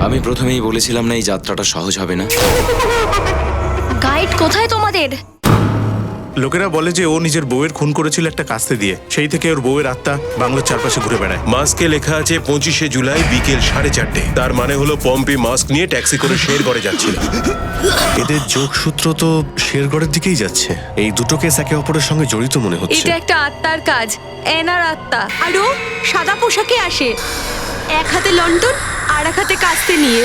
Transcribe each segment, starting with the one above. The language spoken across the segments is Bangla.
আমি প্রথমেই বলেছিলাম না এই যাত্রাটা সহজ হবে না। গাইড কোথায় তোমাদের? লোকেরা বলে যে ও নিজের বউয়ের খুন করেছিল একটা কাস্তে দিয়ে। সেই থেকে ওর বউয়ের আত্মা বাংলোর চারপাশে ঘুরে বেড়ায়। মাস্কে লেখা আছে 25শে জুলাই বিকেল 4:30। তার মানে হলো পম্পি মাস্ক নিয়ে ট্যাক্সি করে শেরগড়ে যাচ্ছিল। এদের যোগসূত্র তো শেরগড়ের দিকেই যাচ্ছে। এই দুটো কেস একে অপরের সঙ্গে জড়িত মনে হচ্ছে। এটা একটা আত্মার কাজ, এনার আত্মা। আর ও সাদা পোশাকে আসে, এক হাতে লন্ডন আর এক হাতে কাস্তে নিয়ে।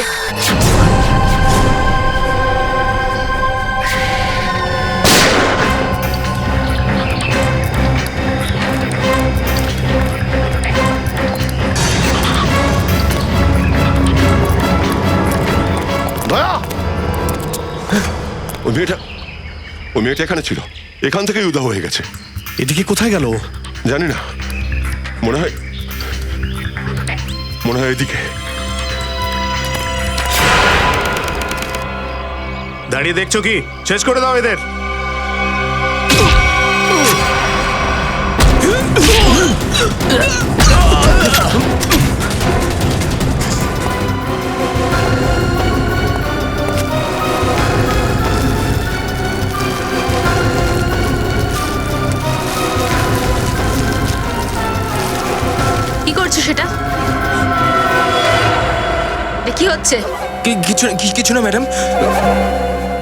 ওই মেয়েটা এখানে ছিল, এখান থেকেই উধাও হয়ে গেছে। এদিকে কোথায় গেল? জানি না, মনে হয় এদিকে। দাঁড়িয়ে দেখছো কি? শেষ করে দাও এদের। কি করছো সেটা? কি হচ্ছে? কিছু না ম্যাডাম,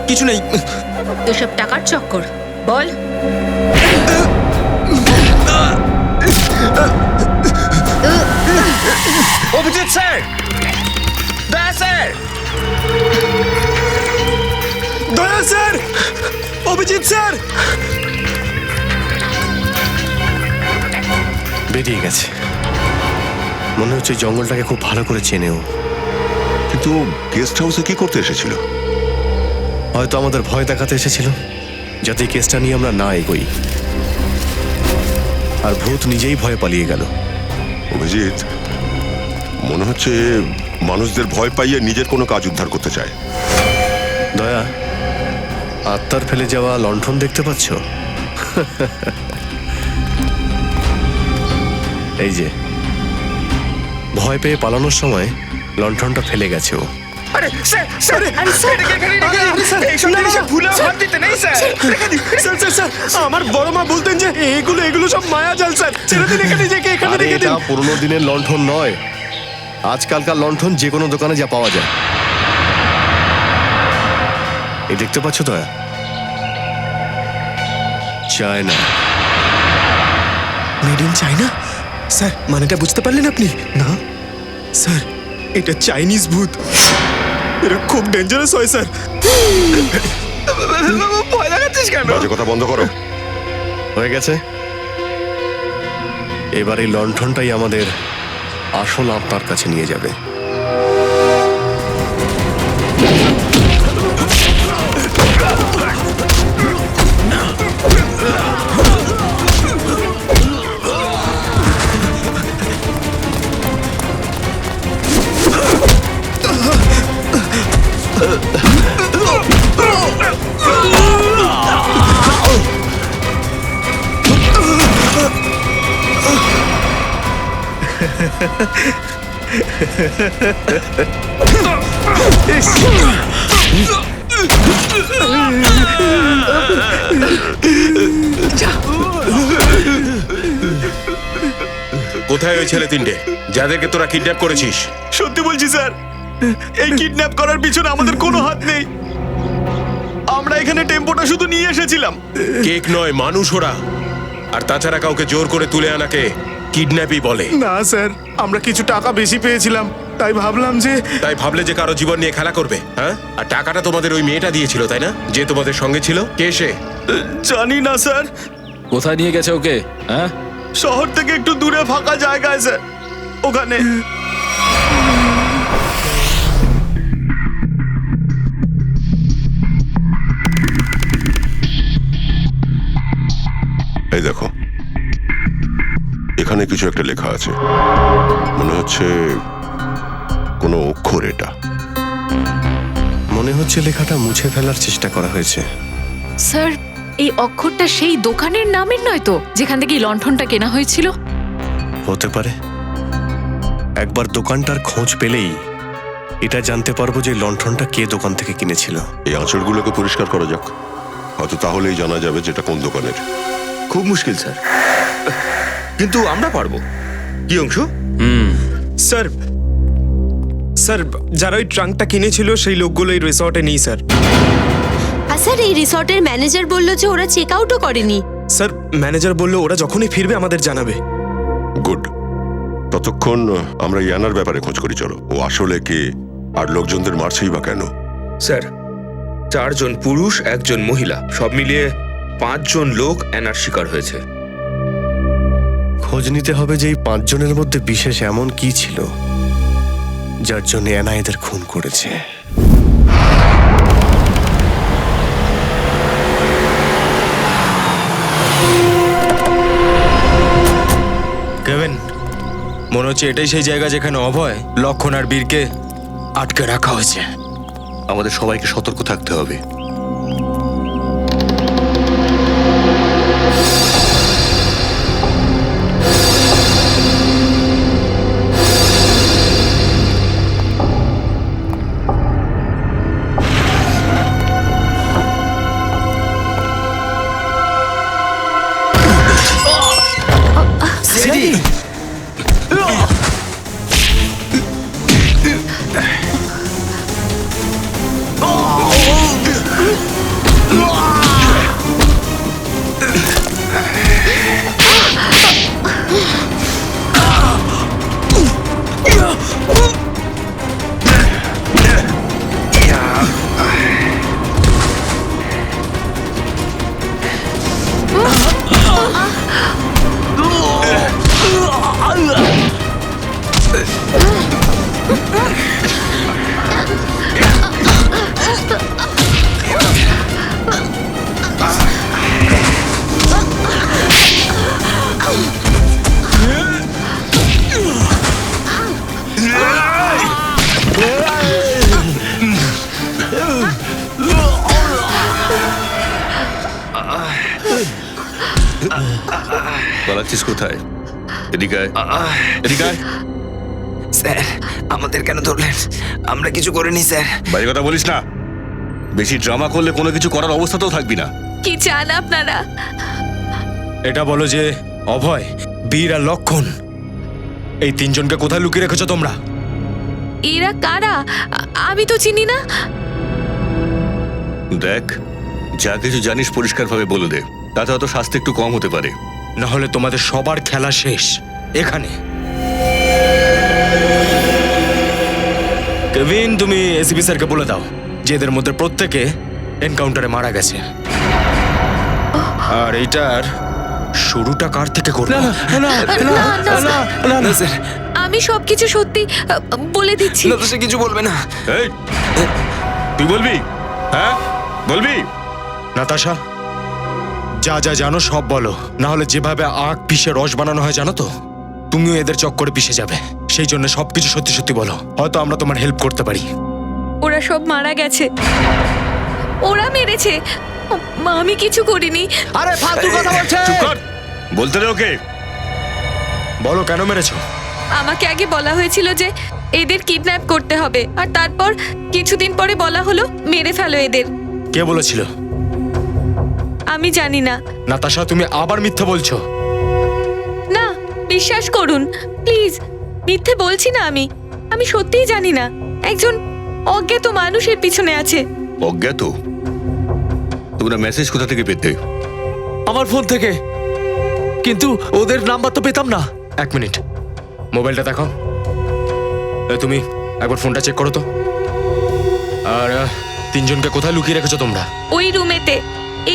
কিছু নেই। এসব টাকার চক্কর, বল। অভিজিৎ স্যার, দয়া স্যার, দয়া স্যার, অভিজিৎ স্যার। বেরিয়ে গেছে। মনে হচ্ছে জঙ্গলটাকে খুব ভালো করে চেনেও। কিন্তু গেস্ট হাউসে কি করতে এসেছিল? হয়তো আমাদের ভয় দেখাতে এসেছিল, যাতে এই কেসটা নিয়ে আমরা না এগোই। আর ভূত নিজেই ভয়ে পালিয়ে গেল। অভিজিৎ, মনে হচ্ছে মানুষদের ভয় পাইয়ে নিজের কোনো কাজ উদ্ধার করতে চায়। দয়া, আত্মার ফেলে যাওয়া লণ্ঠন দেখতে পাচ্ছ? এই যে, ভয় পেয়ে পালানোর সময় লণ্ঠনটা ফেলে গেছে ও। আরে স্যার, স্যার, এইসব জিনিসে ভুলেও হাত দিতে নেই স্যার। স্যার, আমার বড় মা বলতেন যে এগুলো সব মায়াজাল স্যার। ছেড়ে দিন এখানে, এখানে আরে রেখে এটা দিন। পুরোনো দিনের লণ্ঠন নয়। আজকালকার লণ্ঠন যে কোনো দোকানে যা পাওয়া যায়। এই দেখতে পাচ্ছ দয়া? China. Made in China? Sir, মানেটা বুঝতে পারলেন আপনি? না স্যার, এটা চাইনিজ ভূত। এরা খুব ডেঞ্জারাস হয় স্যার। ভয় লাগাচ্ছিস কেন? বাজে কথা বন্ধ করো। হয়ে গেছে। এবার এই লণ্ঠনটাই আমাদের আসল আত্মার কাছে নিয়ে যাবে। কোথায় ওই ছেলে তিনটে যাদেরকে তোরা কিডন্যাপ করেছিস? সত্যি বলছি স্যার, এই কিডন্যাপ করার পিছনে আমাদের কোনো হাত নেই। আমরা এখানে টেম্পোটা শুধু নিয়ে এসেছিলাম। কেক নয়, মানুষ ওরা। আর তাছাড়া কাউকে জোর করে তুলে আনাকে কিডন্যাপই বলে। না স্যার, আমরা কিছু টাকা বেশি পেয়েছিলাম, তাই ভাবলে যে কারো জীবন নিয়ে খেলা করবে, হ্যাঁ? আর টাকাটা তোমাদের ওই মেয়েটা দিয়েছিল, তাই না? যে তোমাদের সঙ্গে ছিল, কে সে? জানি না স্যার। কোথায় নিয়ে গেছে ওকে? হ্যাঁ, শহর থেকে একটু দূরে ফাঁকা জায়গায় স্যার, ওখানে। এই দেখো, এখানে কিছু একটা লেখা আছে। মনে হচ্ছে কোনো অক্ষর এটা। মনে হচ্ছে লেখাটা মুছে ফেলার চেষ্টা করা হয়েছে। স্যার, এই অক্ষরটা সেই দোকানের নামের নয় তো, যেখান থেকে এই লণ্ঠনটা কেনা হয়েছিল? হতে পারে। একবার দোকানটার খোঁজ পেলেই এটা জানতে পারবো যে লণ্ঠনটা কে দোকান থেকে কিনেছিল। এই আঁচড়গুলোকে পরিষ্কার করা যাক, হয়তো তাহলেই জানা যাবে যেটা কোন দোকানের। খুব মুশকিল স্যার, কিন্তু আমরা পারবো। কি অংশ? স্যার স্যার যারা ওই ট্রাঙ্কটা কিনেছিল সেই লোকগুলো এই রিসর্টে নেই স্যার। আর স্যার এই রিসর্টের ম্যানেজার বলল যে ওরা চেক আউটও করেনি। স্যার ম্যানেজার বললো ওরা যখনই ফিরবে আমাদের জানাবে। গুড। ততক্ষণ আমরা ইয়ানার ব্যাপারে খোঁজ করি, চলো। ও আসলে কে, আর লোকজনদের মারছেই বা কেন? স্যার 4 জন পুরুষ 1 জন মহিলা, সব মিলিয়ে 5 জন লোক অ্যানার শিকার হয়েছে। খোঁজ নিতে হবে যে এই 5 জনের মধ্যে বিশেষ এমন কি ছিল যার জন্য অ্যানা এদের খুন করেছে। কেভিন, মনে হচ্ছে এটাই সেই জায়গা যেখানে অভয়, লক্ষণ আর বীরকে আটকে রাখা হয়েছে। আমাদের সবাইকে সতর্ক থাকতে হবে। পালাচ্ছিস কোথায়? এদিকে আয়, এদিকে আয়। স্যার আমাদের কেন ধরলেন? আমরা কিছু করিনি স্যার। বাইরে কথা বলিস না, বেশি ড্রামা করলে কোনো কিছু করার অবস্থাতেও থাকবি না। কি চান আপনারা? এটা বলো যে অভয়, বীর আর লক্ষণ এই 3 জনকে কোথায় লুকিয়ে রেখেছো তোমরা? এরা কারা? আমি তো চিনি না। দেখ, যা কিছু জানিস পরিষ্কারভাবে বলে দে, তাতে হয়তো শাস্তি একটু কম হতে পারে। না হলে তোমাদের সবার খেলা শেষ এখানে। কেভিন, তুমি এসিপি স্যারকে বলে দাও যে এদের মধ্যে প্রত্যেকে এনকাউন্টারে মারা গেছে। আর এইটার শুরুটা কার থেকে করবে? না স্যার, আমি সবকিছু সত্যি বলে দিচ্ছি। না তো সে কিছু বলবে না। এই, তুই বলবি? হ্যাঁ বলবি? নাতাশা, যা যা জানো সব বলো, না হলে যেভাবে আখ পিষে রস বানানো হয় জানো তো, তুমিও এদের চক্করে পিষে যাবে। সেই জন্য সবকিছু সত্যি সত্যি বলো, হয়তো আমরা তোমার হেল্প করতে পারি। ওরা সব মারা গেছে, ওরা মেরেছে, আমি কিছু করিনি। আরে ফালতু কথা বলছে। চুপ কর, বলতে দে ওকে। বলো কেন মেরেছো? আমাকে আগে বলা হয়েছিল যে এদের কিডন্যাপ করতে হবে, আর তারপর কিছুদিন পরে বলা হলো মেরে ফেলো এদের। কে বলেছিল? আমি জানি না। নাতাশা, তুমি আবার মিথ্যে বলছো। না, বিশ্বাস করুন প্লিজ, মিথ্যে বলছি না। আমি সত্যিই জানি না। একজন অজ্ঞাত মানুষের পিছনে আছে। অজ্ঞাত? তোমরা মেসেজ কোথা থেকে পেতে? আমার ফোন থেকে, কিন্তু ওদের নাম্বার তো পেতাম না। 1 মিনিট, মোবাইলটা দেখো। তুমি একবার ফোনটা চেক করো তো। আর 3 জনকে কোথায় লুকিয়ে রেখেছো তোমরা? ওই রুমেতে,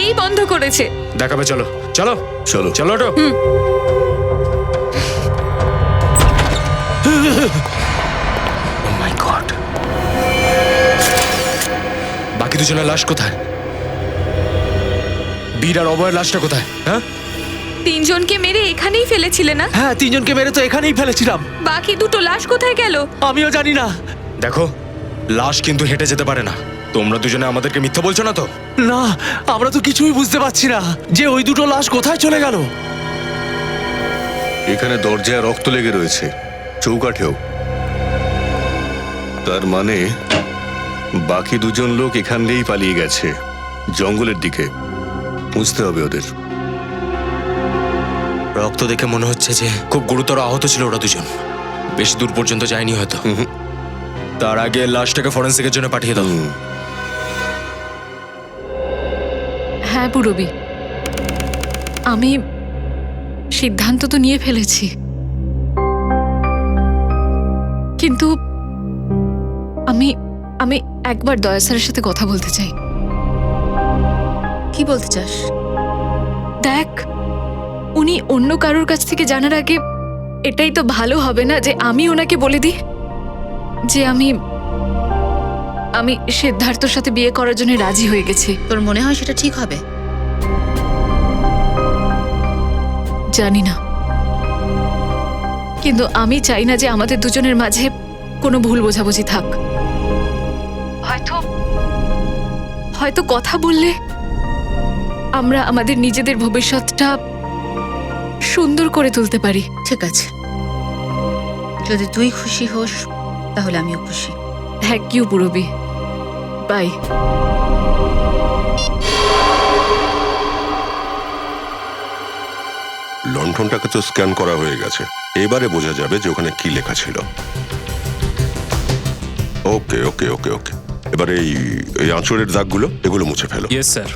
এই বন্ধ করেছে। দেখাবে, চলো চলো চলো চলো ওঠো। Oh my God! বাকি 2 জনের লাশ কোথায়? বীর আর অভয়ের লাশটা কোথায়? হ্যাঁ, 3 জনকে মেরে এখানেই ফেলেছিলে না? হ্যাঁ 3 জনকে মেরে তো এখানেই ফেলেছিলাম। বাকি 2 লাশ কোথায় গেল? আমিও জানি না। দেখো, লাশ কিন্তু হেঁটে যেতে পারে না। তোমরা 2 জনে আমাদেরকে মিথ্যা বলছো না তো? না, আমরা তো কিছুই বুঝতে পারছি না যে ওই 2 লাশ কোথায় চলে গেল। এখানে দরজায় রক্ত লেগে রয়েছে, চৌকাঠেও। তার মানে বাকি দুজন লোক এখান দিয়েই পালিয়ে গেছে জঙ্গলের দিকে। বুঝতে হবে ওদের। রক্ত দেখে মনে হচ্ছে যে খুব গুরুতর আহত ছিল ওরা দুজন। বেশি দূর পর্যন্ত যায়নি হয়তো। তার আগে লাশটাকে ফরেন্সিকের জন্য পাঠিয়ে দাও। হ্যাঁ পুরবি, আমি সিদ্ধান্ত তো নিয়ে ফেলেছি, কিন্তু আমি আমি একবার দয়া স্যারের সাথে কথা বলতে চাই। কি বলতে চাস? দেখ, উনি অন্য কারোর কাছ থেকে জানার আগে এটাই তো ভালো হবে না যে আমি ওনাকে বলে দিই যে আমি সিদ্ধার্থর সাথে বিয়ে করার জন্য রাজি হয়ে গেছি। তোর মনে হয় সেটা ঠিক হবে? জানি না, কিন্তু আমি চাই না যে আমাদের দুজনের মাঝে কোনো ভুল বোঝাবুঝি থাক। হয়তো কথা বললে আমরা আমাদের নিজেদের ভবিষ্যৎটা সুন্দর করে তুলতে পারি। ঠিক আছে, যদি তুই খুশি হোস তাহলে আমিও খুশি। Thank you Purabi, bye. লণ্ঠনটাকে তো স্ক্যান করা হয়ে গেছে, এবারে বোঝা যাবে যে ওখানে কি লেখা ছিল। ওকে ওকে ওকে ওকে, এবার এই আঁচড়ের দাগগুলো এগুলো মুছে ফেলো। Yes sir.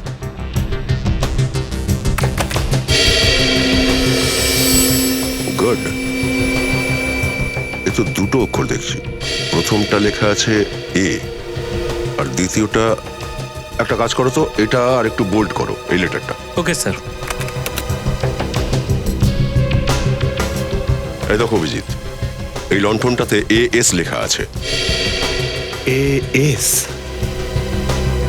গুড। এ তো দুটো অক্ষর দেখছি। প্রথমটা লেখা আছে এ, আর দ্বিতীয়টা, একটা কাজ করো তো, এটা আর একটু বোল্ড করো এই লেটারটা। Okay sir. এই দেখো অভিজিৎ, এই লণ্ঠনটাতে AS লেখা আছে। AS?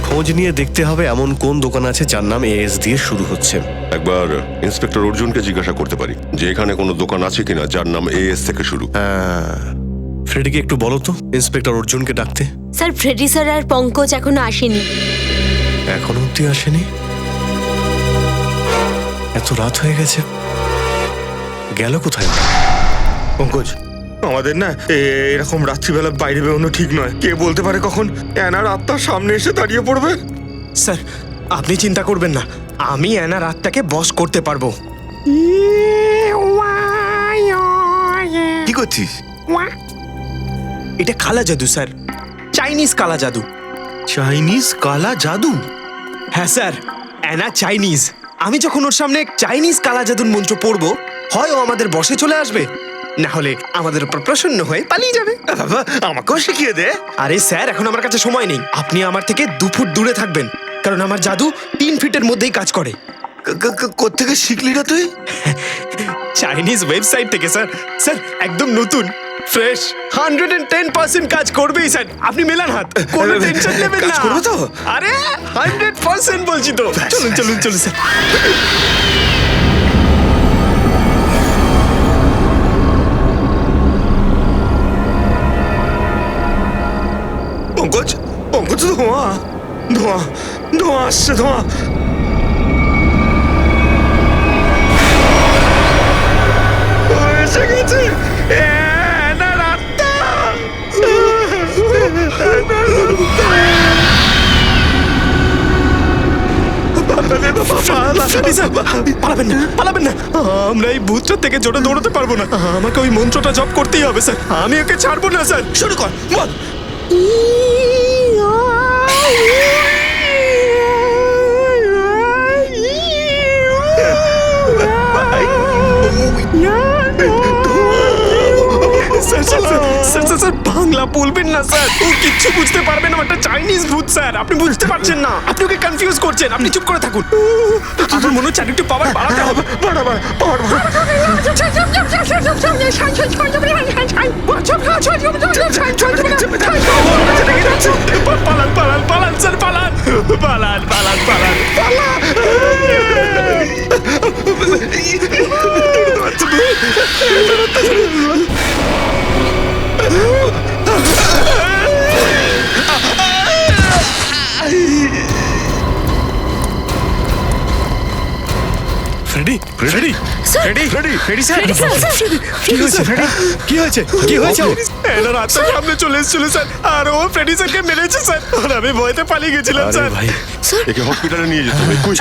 খোঁজ নিয়ে দেখতে হবে এমন কোন দোকান আছে যার নাম AS দিয়ে শুরু হচ্ছে। একবার ইন্সপেক্টর অর্জুনকে জিজ্ঞাসা করতে পারি যে এখানে কোনো দোকান আছে কিনা যার নাম AS থেকে শুরু। ফ্রেডিকে একটু বলো তো ইন্সপেক্টর অর্জুনকে ডাকতে। স্যার, ফ্রেডি স্যার আর পঙ্কজ এখনো আসেনি। এখনো অব্দি আসেনি? এত রাত হয়ে গেছে, গেল কোথায়? পঙ্কজ, আমাদের না এরকম রাত্রিবেলা বাইরে বেরোনো ঠিক নয়। কে বলতে পারে কখন অ্যানার আত্মার সামনে এসে দাঁড়িয়ে পড়বে। স্যার, আপনি চিন্তা করবেন না, আমি অ্যানার আত্মাকে বশ করতে পারবো। কি করছিস? এটা কালা জাদু স্যার, চাইনিজ কালা জাদু। চাইনিজ কালা জাদু? হ্যাঁ স্যার, অ্যানা চাইনিজ। আমি যখন ওর সামনে চাইনিজ কালা জাদুর মন্ত্র পড়বো, হয় ও আমাদের বশে চলে আসবে, না হলে আমাদের উপর প্রসন্ন হয়ে পালিয়ে যাবে। বাবা, আমাকেও শিখিয়ে দে। আরে স্যার, এখন আমার কাছে সময় নেই। আপনি আমার থেকে 2 ফুট দূরে থাকবেন, কারণ আমার জাদু 3 ফিটের মধ্যেই কাজ করে। কোত্থেকে শিখলি না তুই? চাইনিজ ওয়েবসাইট থেকে স্যার। স্যার, একদম নতুন, ফ্রেশ, 110% কাজ করবেই স্যার। আপনি মেলান হাত, কোনো টেনশন নেবেন না। কাজ করবে তো? আরে 100% বলছি তো। চলুন চলুন চলুন স্যার। পঙ্কজ, পঙ্কজ, ধোঁয়া ধোঁয়া ধোঁয়া আসছে, ধোঁয়া। ও এসে গেছে, অ্যানার আত্মা। পালাবেন না, পালাবেন না। আমরা এই ভূতটার থেকে জোরে দৌড়াতে পারবো না। আমাকে ওই মন্ত্রটা জপ করতেই হবে স্যার। আমি ওকে ছাড়বো না স্যার। শুরু কর, বল। স্যার, বাংলা বলবেন না স্যার, ও কিচ্ছু বুঝতে পারবে না। একটা চাইনিজ ভূত স্যার, আপনি বুঝতে পারছেন না। আপনি ওকে কনফিউজ করছেন। আপনি চুপ করে থাকুন। আমার মনে হচ্ছে আরেকটু পাওয়ার বাড়াতে হবে। পালান পালান পালান স্যার, পালান পালান পালান পালান পালান। Freddy, ready ready ready ready sir কি হয়েছে ফ্রেডি কি হয়েছে এনার আত্মার সামনে চলে এসেছিল স্যার, আর ও ফ্রেডি স্যারকে মেরেছে স্যার, আর আমি ভয়তে পালিয়ে গেছিলাম আরে স্যার। ভাই একে হসপিটালে নিয়ে যেতে হবে কই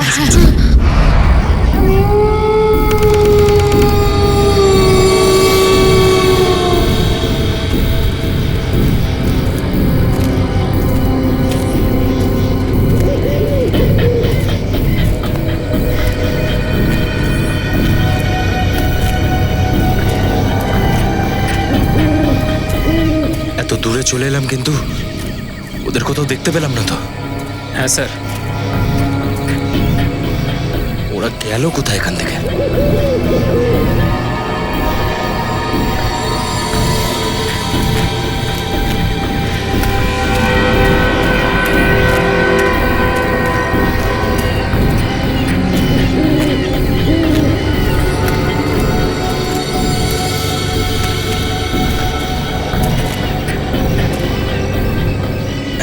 এত দূরে চলে এলাম কিন্তু ওদের কোথাও দেখতে পেলাম না তো। হ্যাঁ স্যার। ওরা গেল কোথায় এখান থেকে?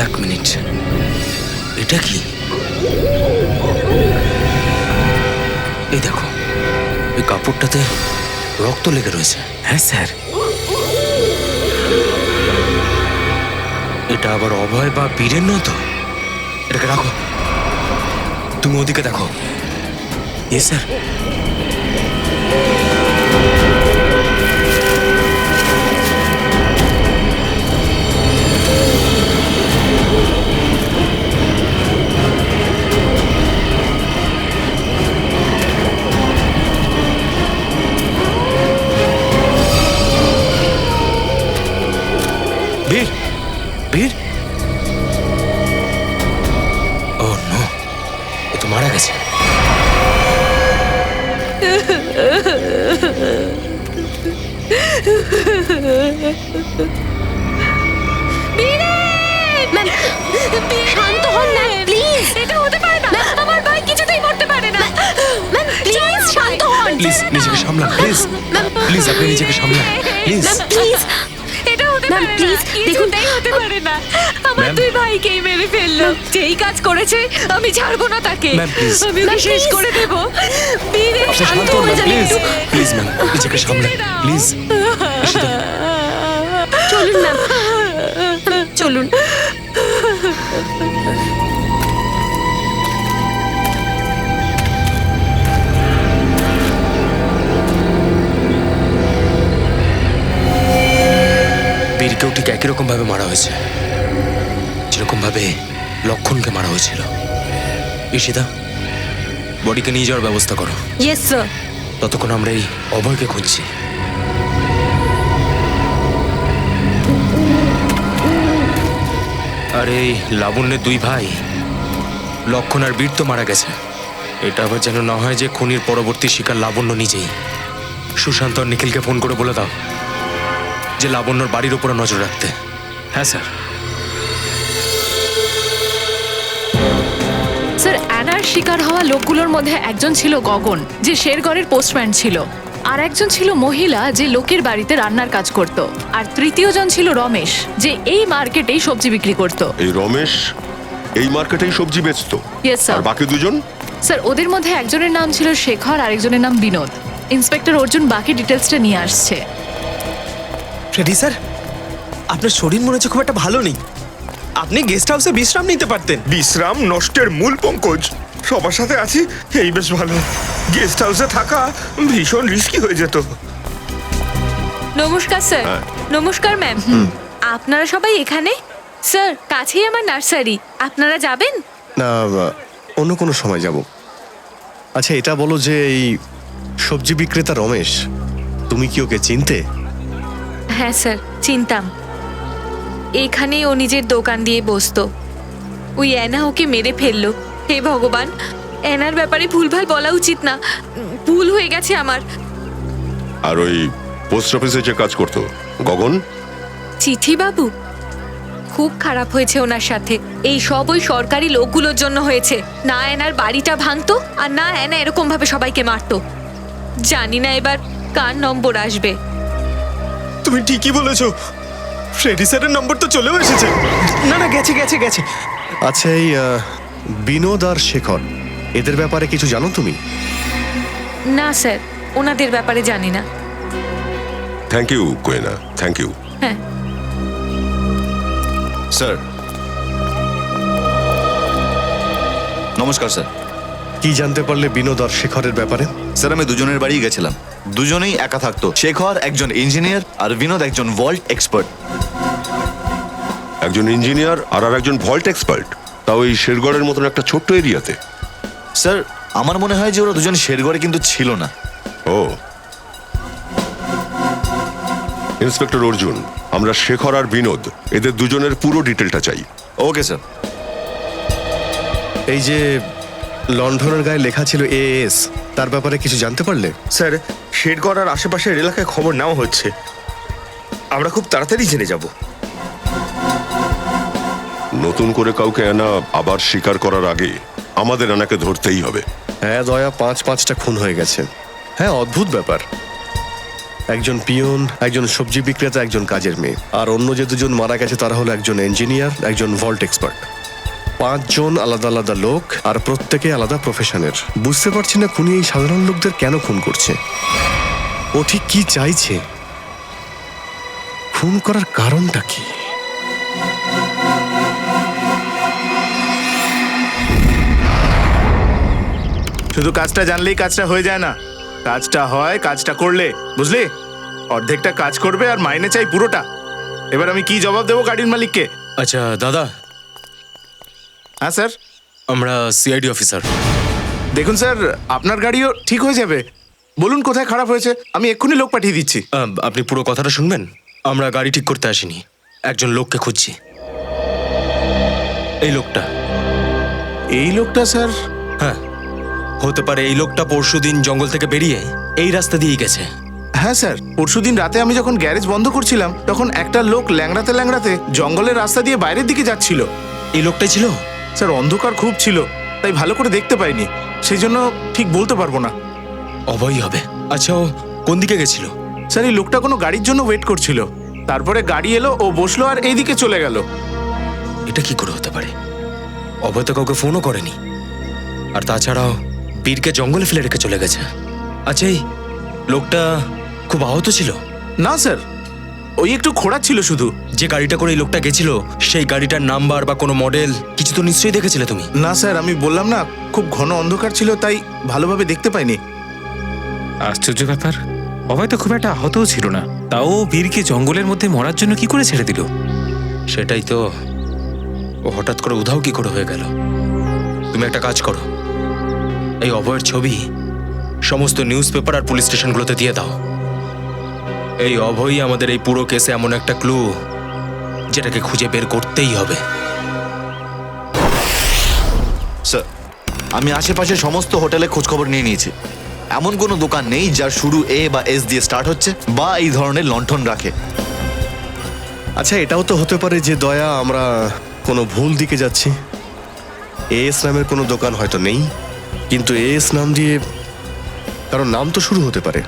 এক মিনিট, এটা কি? এই দেখো, এই কাপড়টাতে রক্ত লেগে রয়েছে। হ্যাঁ স্যার। এটা আবার অভয় বা বীরের নয় তো? এটাকে রাখো, তুমি ওদিকে দেখো। Yes sir. বীর, বীর, ও নো, এ তো মারা গেছে। শান্ত হন না প্লিজ। এটা হতে পারে না, আমার ভাই কিছুতেই মরতে পারে না। ম্যাম প্লিজ শান্ত হন। প্লিজ নিজেকে সামলান, প্লিজ প্লিজ আপনি নিজেকে সামলান প্লিজ। প্লিজ এটা হতে ম্যাম, পারে না, please, কিছুতেই হতে পারে না। আমার ম্যাম। দুই ভাইকেই মেরে ফেললো। যেই কাজ করেছে আমি ছাড়বো না তাকে। Ma'am, please। আমি ওকে শেষ করে দেব। বীরে আপনি শান্ত শান্ত হন হয়ে যান প্লিজ, একটু। প্লিজ ম্যাম নিজেকে সামলান প্লিজ। চলুন ম্যাম চলুন। বীরকেও ঠিক একই রকম ভাবে মারা হয়েছে যেরকম ভাবে লক্ষণকে মারা হয়েছিল। ঈশিতা, বডিকে নিয়ে যাওয়ার ব্যবস্থা করো। Yes sir. ততক্ষণ আমরা এই অভয়কে খুঁজছি। আর এই লাবণ্যের দুই ভাই লক্ষণ আর বীর তো মারা গেছে। এটা আবার যেন না হয় যে খুনির পরবর্তী শিকার লাবণ্য নিজেই। সুশান্ত আর নিখিলকে ফোন করে বলে দাও যে লাবণ্যর বাড়ির উপরে নজর রাখতে। হ্যাঁ স্যার। স্যার, অ্যানার শিকার হওয়া লোকগুলোর মধ্যে একজন ছিল গগন, যে শেরগড়ের পোস্টম্যান ছিল। আর একজন ছিল মহিলা, যে লোকের বাড়িতে রান্নার কাজ করত। আর তৃতীয় জন ছিল রমেশ, যে এই মার্কেটেই সবজি বিক্রি করত। এই রমেশ এই মার্কেটেই সবজি বেচতো। ইয়েস আর স্যার। বাকি দুজন? স্যার, ওদের মধ্যে একজনের নাম ছিল শেখর, আরেকজনের নাম বিনোদ। ইন্সপেক্টর অর্জুন বাকি ডিটেলসটা নিয়ে আসছে। ফ্রেডি স্যার, আপনার শরীর মনে হচ্ছে খুব একটা ভালো নেই। আপনি গেস্ট হাউসে বিশ্রাম নিতে পারতেন। বিশ্রাম নষ্টের মূল পঙ্কজ। সবার সাথে আছি এই বেশ ভালো, গেস্ট হাউসে থাকা ভীষণ রিস্কি হয়ে যেত। নমস্কার স্যার। নমস্কার ম্যাম। আপনারা সবাই এখানে? স্যার, কাছেই আমার নার্সারি, আপনারা যাবেন? না, অন্য কোনো সময় যাব। আচ্ছা এটা বলো যে এই সবজি বিক্রেতা রমেশ, তুমি কি ওকে চিনতে? হ্যাঁ স্যার, চিনতাম। এখানেই ও নিজের দোকান দিয়ে বসতো। ওই অ্যানা ওকে মেরে ফেললো। হে ভগবান, অ্যানার ব্যাপারে ভুলভাল বলা উচিত না, ভুল হয়ে গেছে আমার। আর ওই পোস্ট অফিসে যে কাজ করতো গগন? চিঠি বাবু, খুব খারাপ হয়েছে ওনার সাথে। এই সব ওই সরকারি লোকগুলোর জন্য হয়েছে। না অ্যানার বাড়িটা ভাঙতো, আর না অ্যানা এরকম ভাবে সবাইকে মারতো। জানি না এবার কার নম্বর আসবে। তুমি ঠিকই বলেছো, ফ্রেডি স্যারের নম্বর তো চলেও এসেছে। না না, গেছে গেছে গেছে। আচ্ছা এই বিনোদ আর শেখর, এদের ব্যাপারে কিছু জানো তুমি? না স্যার, ওনাদের ব্যাপারে জানি না। Thank you Koyena, thank you. হ্যাঁ, স্যার নমস্কার স্যার। কি জানতে পারলে বিনোদ আর শেখরের ব্যাপারে? স্যার আমি দুজনের বাড়ি গেছিলাম, দুজনেই একা থাকতো। শেখর একজন ইঞ্জিনিয়ার আর বিনোদ একজন ভল্ট এক্সপার্ট। একজন ইঞ্জিনিয়ার আর একজন ভল্ট এক্সপার্ট, তাও এই শেরগড়ের মতন একটা ছোট্ট এরিয়াতে। স্যার আমার মনে হয় যে ওরা দুজন শেরগড়ে কিন্তু ছিল না। ও, ইন্সপেক্টর অর্জুন, আমরা শেখর আর বিনোদ এদের দুজনের পুরো ডিটেলটা চাই। ওকে স্যার। এই যে লন্ডনের গায়ে লেখা ছিল এএস, তার ব্যাপারে কিছু জানতে পারলে? স্যার, শেরগড় আর আশেপাশের এলাকায় খবর নেওয়া হচ্ছে, আমরা খুব তাড়াতাড়ি জেনে যাব। নতুন করে কাউকে আনা আবার স্বীকার করার আগে আমাদের আনাকে ধরতেই হবে। হ্যাঁ দয়া, 5-5টা খুন হয়ে গেছে। হ্যাঁ, অদ্ভুত ব্যাপার। একজন পিয়ন, একজন সবজি বিক্রেতা, একজন কাজের মেয়ে, আর অন্য যে দুজন মারা গেছে তারা হলো একজন ইঞ্জিনিয়ার, একজন ভল্ট এক্সপার্ট। 5 জন আলাদা আলাদা লোক, আর প্রত্যেকে আলাদা প্রফেশনের। বুঝতে পারছি না খুনি এই সাধারণ লোকদের কেন খুন করছে। ও ঠিক কি চাইছে? খুন করার কারণটা কি? শুধু কাজটা জানলেই কাজটা হয়ে যায় না, কাজটা হয় কাজটা করলে, বুঝলি? অর্ধেকটা কাজ করবে আর মাইনে চাই পুরোটা। এবার আমি কি জবাব দেবো গাড়ির মালিককে? আচ্ছা দাদা, হ্যাঁ স্যার। আমরা সিআইডি অফিসার। দেখুন স্যার, আপনার গাড়িও ঠিক হয়ে যাবে। বলুন কোথায় খারাপ হয়েছে, আমি এক্ষুনি লোক পাঠিয়ে দিচ্ছি। আপনি পুরো কথাটা শুনবেন। আমরা গাড়ি ঠিক করতে আসিনি, একজন লোককে খুঁজছি। এই লোকটা। এই লোকটা স্যার? হ্যাঁ, হতে পারে এই লোকটা পরশুদিন জঙ্গল থেকে বেরিয়ে এই রাস্তা দিয়েই গেছে। হ্যাঁ স্যার, পরশুদিন রাতে আমি যখন গ্যারেজ বন্ধ করছিলাম তখন একটা লোক ল্যাংড়াতে ল্যাংড়াতে জঙ্গলের রাস্তা দিয়ে বাইরের দিকে যাচ্ছিল। এই লোকটাই ছিল? স্যার অন্ধকার খুব ছিল, তাই ভালো করে দেখতে পাইনি, সেই জন্য ঠিক বলতে পারবো না। অভয় হবে। আচ্ছা, ও কোন দিকে গেছিল? স্যার এই লোকটা কোনো গাড়ির জন্য ওয়েট করছিল, তারপরে গাড়ি এলো, ও বসলো আর এইদিকে চলে গেল। এটা কি করে হতে পারে? অভয় তো কাউকে ফোনও করেনি, আর তাছাড়াও বীরকে জঙ্গলে ফেলে রেখে চলে গেছে। আচ্ছা, এই লোকটা খুব আহত ছিল? না স্যার, ওই একটু খোঁড়া ছিল শুধু। যে গাড়িটা করে এই লোকটা গেছিল সেই গাড়িটার নাম্বার বা কোনো মডেল কিছু তো নিশ্চয়ই দেখেছিলে তুমি? না স্যার, আমি বললাম না খুব ঘন অন্ধকার ছিল, তাই ভালোভাবে দেখতে পাইনি। আশ্চর্য ব্যাপার, অভয় তো খুব একটা আহতও ছিল না, তাও বীরকে জঙ্গলের মধ্যে মরার জন্য কি করে ছেড়ে দিল? সেটাই তো, ও হঠাৎ করে উধাও কি করে হয়ে গেল। তুমি একটা কাজ করো, এই অভয়ের ছবি সমস্ত নিউজ পেপার আর পুলিশ স্টেশনগুলোতে দিয়ে দাও। এই অভয়ই আমাদের এই পুরো কেসে এমন একটা ক্লু যেটাকে খুঁজে বের করতেই হবে। স্যার আমি আশেপাশে সমস্ত হোটেলে খোঁজখবর নিয়ে নিয়েছি, এমন কোনো দোকান নেই যার শুরু এ বা এস দিয়ে স্টার্ট হচ্ছে বা এই ধরনের লণ্ঠন রাখে। আচ্ছা, এটাও তো হতে পারে যে দয়া আমরা কোনো ভুল দিকে যাচ্ছি। এএস নামের কোনো দোকান হয়তো নেই, কিন্তু এএস নাম দিয়ে কারণ নাম তো শুরু হতে পারে,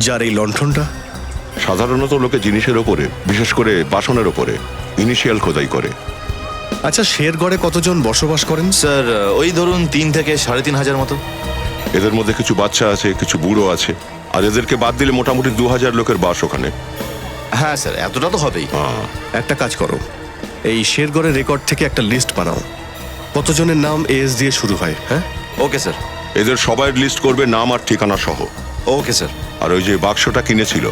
যার এই লণ্ঠনটা। সাধারণত লোকে জিনিসের ওপরে, বিশেষ করে বাসনের ওপরে ইনিশিয়াল খোদাই করে। আচ্ছা, শেরগড়ে কতজন বসবাস করেন? স্যার ওই ধরুন 3 থেকে 3,500 মতো। এদের মধ্যে কিছু বাচ্চা আছে, কিছু বুড়ো আছে, আর এদেরকে বাদ দিলে মোটামুটি 2000 লোকের বাস ওখানে। হ্যাঁ স্যার, এতটা তো হবেই। একটা কাজ করো, এই শেরগড়ের রেকর্ড থেকে একটা লিস্ট বানাও, কতজনের নাম এএস দিয়ে শুরু হয়। হ্যাঁ ওকে স্যার। এদের সবাই লিস্ট করবে, নাম আর ঠিকানা সহ। Okay sir. আর ওই যে বাক্সটা কিনেছিল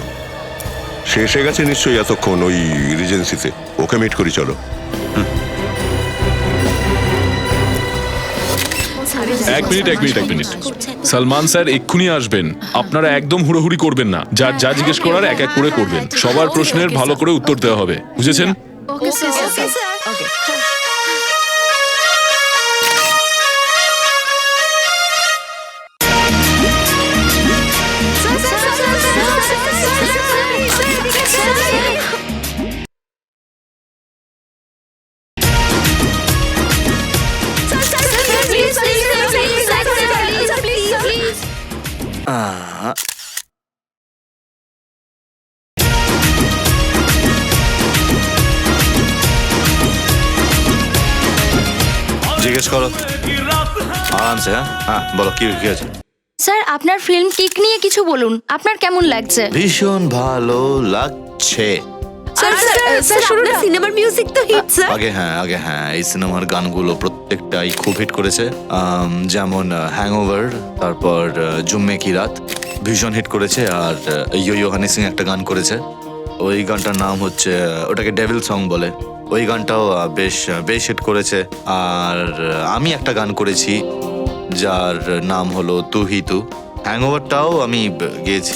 সে এসে গেছে নিশ্চয়ই এতক্ষণ ওই রিজেন্সিতে, ওকে মিট করি চলো। এক মিনিট সালমান স্যার এক্ষুনি আসবেন, আপনারা একদম হুড়োহুড়ি করবেন না, যার যা জিজ্ঞেস করার এক এক করে করবেন, সবার প্রশ্নের ভালো করে উত্তর দেওয়া হবে, বুঝেছেন? Okay sir. ওকে। জিজ্ঞেস করো আরামসে। হ্যাঁ হ্যাঁ, বলো কি হয়েছে? স্যার আপনার ফিল্ম কিক নিয়ে কিছু বলুন, আপনার কেমন লাগছে? ভীষণ ভালো লাগছে। স্যার আপনার সিনেমার মিউজিক তো হিট স্যার। আগে হ্যাঁ এই সিনেমার গানগুলো প্রত্যেকটাই খুব হিট করেছে। যেমন হ্যাংওভার, তারপর জুম্মে কি রাত ভীষণ হিট করেছে। আর ইয়ো হানি সিং একটা গান করেছে, ওই গানটার নাম হচ্ছে, ওটাকে ডেভিল সং বলে, ওই গানটাও বেশ হিট করেছে। আর আমি একটা গান করেছি যার নাম হলো তু হি তু। হ্যাংওভারটাও আমি গেয়েছি।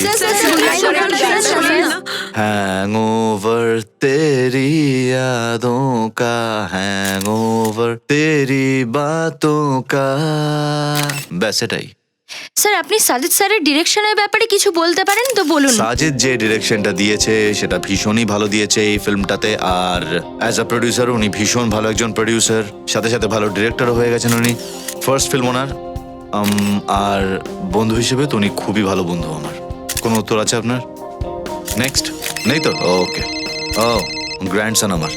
हैंगओवर तेरी यादों का, हैंगओवर तेरी बातों का, ব্যাস এটাই। স্যার আপনি সাজিদ স্যারের ডিরেকশনের ব্যাপারে কিছু বলতে পারেন তো বলুন। সাজিদ যে ডিরেকশনটা দিয়েছে সেটা ভীষণই ভালো দিয়েছে এই ফিল্মটাতে। আর অ্যাজ আ প্রডিউসার উনি ভীষণ ভালো একজন প্রডিউসার, সাথে সাথে ভালো ডিরেক্টরও হয়ে গেছেন উনি। ফার্স্ট ফিল্ম ওনার। আর বন্ধু হিসেবে তো উনি খুবই ভালো বন্ধু আমার। কোনো উত্তর আছে আপনার? নেক্সট নেই তো? ওকে। ও গ্র্যান্ডসন আমার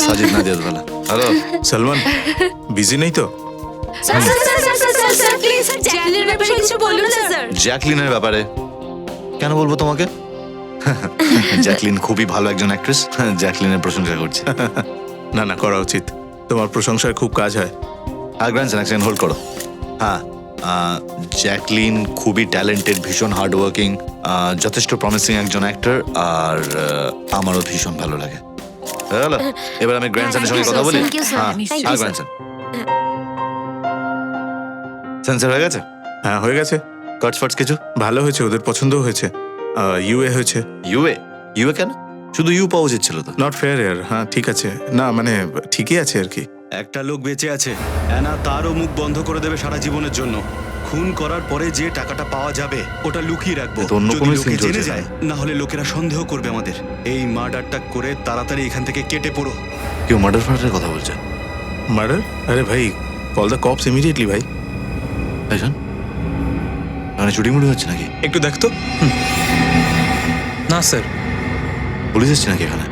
সাজিদ নাদিয়াদওয়ালা। হ্যালো সলমান, বিজি নেই তো? জ্যাকলিনের ব্যাপারে কেন বলবো তোমাকে? জ্যাকলিন খুবই ভালো একজন অ্যাক্ট্রেস, জ্যাকলিনের প্রশংসা করছি। না করা উচিত, তোমার প্রশংসায় খুব কাজ হয়। আর গ্র্যান্ডসন এক সেকেন্ড হোল্ড করো। হ্যাঁ, জ্যাকলিন খুবই ট্যালেন্টেড, ভীষণ হার্ডওয়ার্কিং, যথেষ্ট প্রমিসিং একজন অ্যাক্টর। আর আমারও ভীষণ ভালো লাগে। হ্যালো, এবার আমি গ্র্যান্ডসনের সঙ্গে কথা বলি। হ্যাঁ, গ্র্যান্ডসন সেন্সার হয়ে গেছে? হ্যাঁ হয়ে গেছে। কাটস ফাটস কিছু ভালো হয়েছে, ওদের পছন্দও হয়েছে। ইউএ হয়েছে। ইউএ কেন? শুধু ইউ পাওয়া উচিত ছিল তো। নট ফেয়ার ইয়ার। হ্যাঁ ঠিক আছে, না মানে ঠিকই আছে আর কি। একটা লোক বেঁচে আছে, অ্যানা তারও মুখ বন্ধ করে দেবে সারা জীবনের জন্য। খুন করার পরে যে টাকাটা পাওয়া যাবে ওটা লুকিয়ে রাখবো, অন্য যদি কোনো লোকে scene জেনে চলছে যায়, না হলে লোকেরা সন্দেহ করবে আমাদের। এই মার্ডারটা করে তাড়াতাড়ি এখান থেকে কেটে পড়ো। কেউ মার্ডার ফার্ডারের কথা বলছে? মার্ডার? আরে ভাই, কল দ্য কপস ইমিডিয়েটলি ভাই। ভাইজান মানে চুরি মুড়ি হচ্ছে নাকি? একটু দেখ তো। না স্যার, পুলিশ এসছে নাকি এখানে?